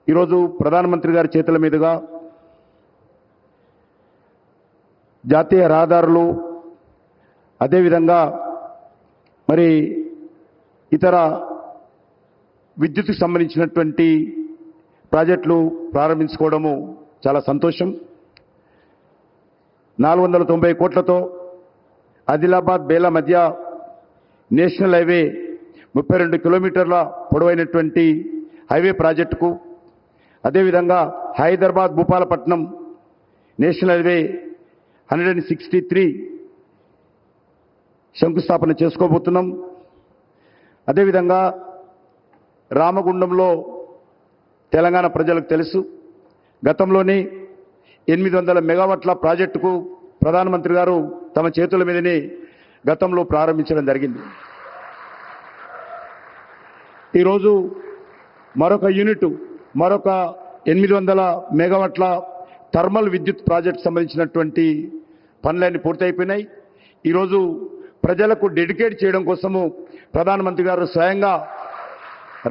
ఈరోజు ప్రధానమంత్రి గారి చేతుల మీదుగా జాతీయ రహదారులు అదేవిధంగా మరి ఇతర విద్యుత్కు సంబంధించినటువంటి ప్రాజెక్టులు ప్రారంభించుకోవడము చాలా సంతోషం. 490 కోట్లతో ఆదిలాబాద్ బేలా మధ్య నేషనల్ హైవే 32 కిలోమీటర్ల పొడవైనటువంటి హైవే ప్రాజెక్టుకు, అదేవిధంగా హైదరాబాద్ భూపాలపట్నం నేషనల్ హైవే 163 శంకుస్థాపన చేసుకోబోతున్నాం. అదేవిధంగా రామగుండంలో తెలంగాణ ప్రజలకు తెలుసు, గతంలోనే 800 మెగావాట్ల ప్రాజెక్టుకు ప్రధానమంత్రి గారు తమ చేతుల మీదనే గతంలో ప్రారంభించడం జరిగింది. ఈరోజు మరొక 800 మెగావాట్ల థర్మల్ విద్యుత్ ప్రాజెక్టు సంబంధించినటువంటి పనులన్నీ పూర్తయిపోయినాయి. ఈరోజు ప్రజలకు డెడికేట్ చేయడం కోసము ప్రధానమంత్రి గారు స్వయంగా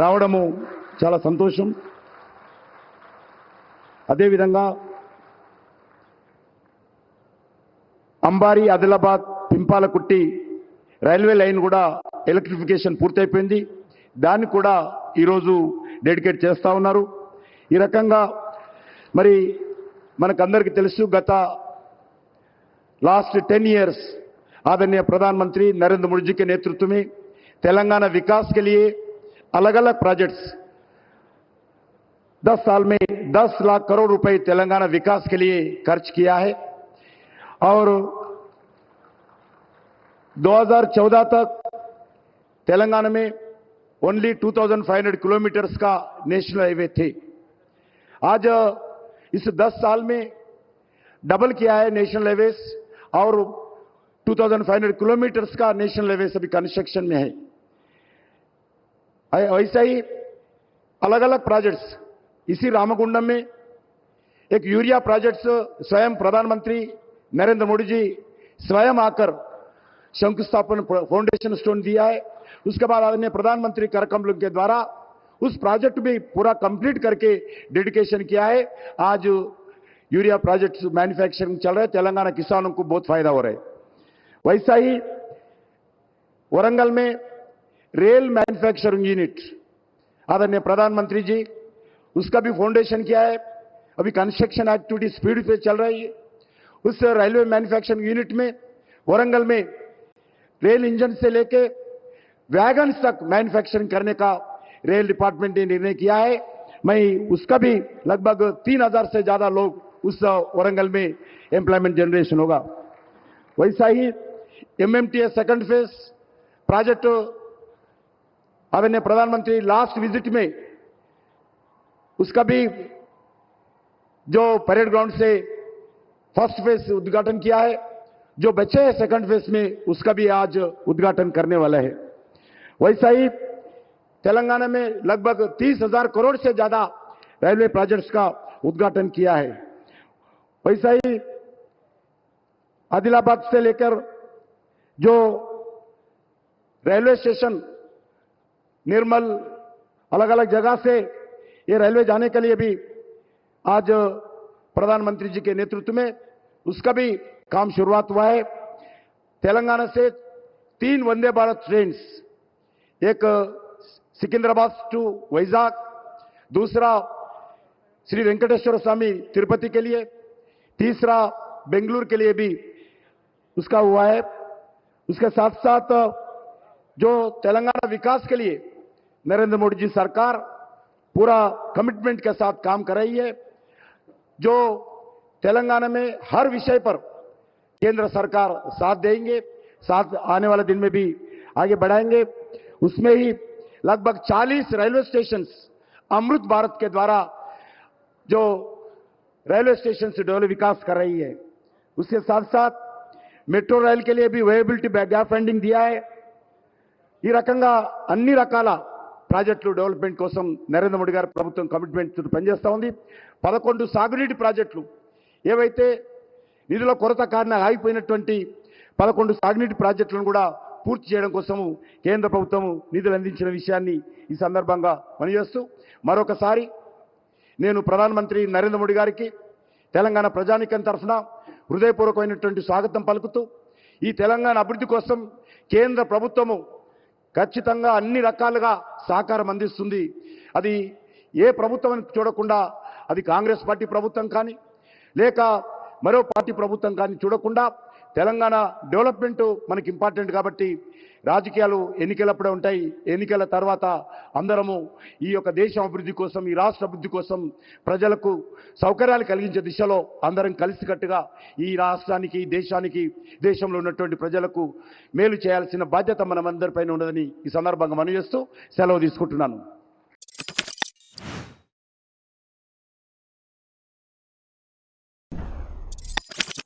రావడము చాలా సంతోషం. అదేవిధంగా అంబారి ఆదిలాబాద్ పింపాలకుట్టి రైల్వే లైన్ కూడా ఎలక్ట్రిఫికేషన్ పూర్తయిపోయింది. దాన్ని కూడా ఈరోజు డెడికేట్ చేస్తూ ఉన్నారు. ఈ రకంగా మరి మనకందరికీ తెలుసు, గత लास्ट 10 ईयर्स आदरणीय प्रधानमंत्री नरेंद्र मोदी जी के नेतृत्व में तेलंगाना विकास के लिए अलग अलग प्रोजेक्ट्स 10 साल में 10 लाख करोड़ रुपए तेलंगाना विकास के लिए खर्च किया है और 2014 तक तेलंगाना में ओनली 2500 किलोमीटर्स का नेशनल हाईवे थे. आज इस 10 साल में डबल किया है नेशनल हाईवेज और 2500 किलोमीटर्स का नेशनल हाईवे अभी कंस्ट्रक्शन में है. ऐसा ही अलग अलग प्रोजेक्ट्स इसी रामगुंडम में एक यूरिया प्रोजेक्ट्स स्वयं प्रधानमंत्री नरेंद्र मोदी जी स्वयं आकर शंकुस्थापन फाउंडेशन स्टोन दिया है. उसके बाद आदरणीय प्रधानमंत्री करकमल के द्वारा उस प्रोजेक्ट भी पूरा कंप्लीट करके डेडिकेशन किया है. आज यूरिया प्रोजेक्ट्स मैन्युफैक्चरिंग चल रहे हैं, तेलंगाना किसानों को बहुत फायदा हो रहा है. वैसा ही वरंगल में रेल मैन्युफैक्चरिंग यूनिट आदरणीय प्रधानमंत्री जी उसका भी फाउंडेशन किया है. अभी कंस्ट्रक्शन एक्टिविटी स्पीड पे चल रही है. उस रेलवे मैन्युफैक्चरिंग यूनिट में वरंगल में रेल इंजन से लेके वैगन्स तक मैन्युफैक्चरिंग करने का रेल डिपार्टमेंट ने निर्णय किया है. मैं उसका भी लगभग 3000 से ज्यादा लोग उस वरंगल में एम्प्लॉयमेंट जनरेशन होगा. वैसा ही एमएमटीएस सेकंड फेज प्रोजेक्ट आदरणीय प्रधानमंत्री लास्ट विजिट में उसका भी जो परेड ग्राउंड से फर्स्ट फेज उद्घाटन किया है, जो बचे हैं सेकंड फेज में उसका भी आज उद्घाटन करने वाला है. वैसा ही तेलंगाना में लगभग 30,000 करोड़ से ज्यादा रेलवे प्रोजेक्ट्स का उद्घाटन किया है. वैसा ही आदिलाबाद से लेकर जो रेलवे स्टेशन निर्मल अलग अलग जगह से ये रेलवे जाने के लिए भी आज प्रधानमंत्री जी के नेतृत्व में उसका भी काम शुरुआत हुआ है. तेलंगाना से 3 वंदे भारत ट्रेन, एक सिकंदराबाद टू वैजाग, दूसरा श्री वेंकटेश्वर स्वामी तिरुपति के लिए, तीसरा बेंगलुरु के लिए भी उसका हुआ है. उसके साथ साथ जो तेलंगाना विकास के लिए नरेंद्र मोदी जी सरकार पूरा कमिटमेंट के साथ काम कर रही है. जो तेलंगाना में हर विषय पर केंद्र सरकार साथ देंगे, साथ आने वाले दिन में भी आगे बढ़ाएंगे. उसमें ही लगभग 40 रेलवे स्टेशंस अमृत भारत के द्वारा जो रेलवे स्टेशन से डेवलप विकास कर रही है. उसके साथ साथ मेट्रो रेल के लिए भी वेबिलिटी गैप फंडिंग दिया है. ఈ రకంగా అన్ని రకాల ప్రాజెక్టులు డెవలప్మెంట్ కోసం నరేంద్ర మోడీ గారి ప్రభుత్వం కమిట్మెంట్ తో పనిచేస్తూ ఉంది. 11 సాగునీటి ప్రాజెక్టులు ఏవైతే నిధుల కొరత కారణంగా ఆగిపోయినటువంటి 11 సాగునీటి ప్రాజెక్టులను కూడా పూర్తి చేయడం కోసం కేంద్ర ప్రభుత్వం నిధులు అందించిన విషయాన్ని ఈ సందర్భంగా మనవి చేస్తూ మరొకసారి నేను ప్రధానమంత్రి నరేంద్ర మోడీ గారికి తెలంగాణ ప్రజానీకం తరఫున హృదయపూర్వకమైనటువంటి స్వాగతం పలుకుతూ ఈ తెలంగాణ అభివృద్ధి కోసం కేంద్ర ప్రభుత్వము ఖచ్చితంగా అన్ని రకాలుగా సహకారం అందిస్తుంది. అది ఏ ప్రభుత్వం చూడకుండా, అది కాంగ్రెస్ పార్టీ ప్రభుత్వం కానీ లేక మరో పార్టీ ప్రభుత్వం కానీ చూడకుండా తెలంగాణ డెవలప్మెంట్ మనకి ఇంపార్టెంట్ కాబట్టి రాజకీయాలు ఎన్నికలప్పుడే ఉంటాయి. ఎన్నికల తర్వాత అందరము ఈ యొక్క దేశం అభివృద్ధి కోసం, ఈ రాష్ట్ర అభివృద్ధి కోసం ప్రజలకు సౌకర్యాలు కలిగించే దిశలో అందరం కలిసికట్టుగా ఈ రాష్ట్రానికి, దేశానికి, దేశంలో ఉన్నటువంటి ప్రజలకు మేలు చేయాల్సిన బాధ్యత మనమందరిపైన ఉన్నదని ఈ సందర్భంగా మనవి చేస్తూ సెలవు తీసుకుంటున్నాను.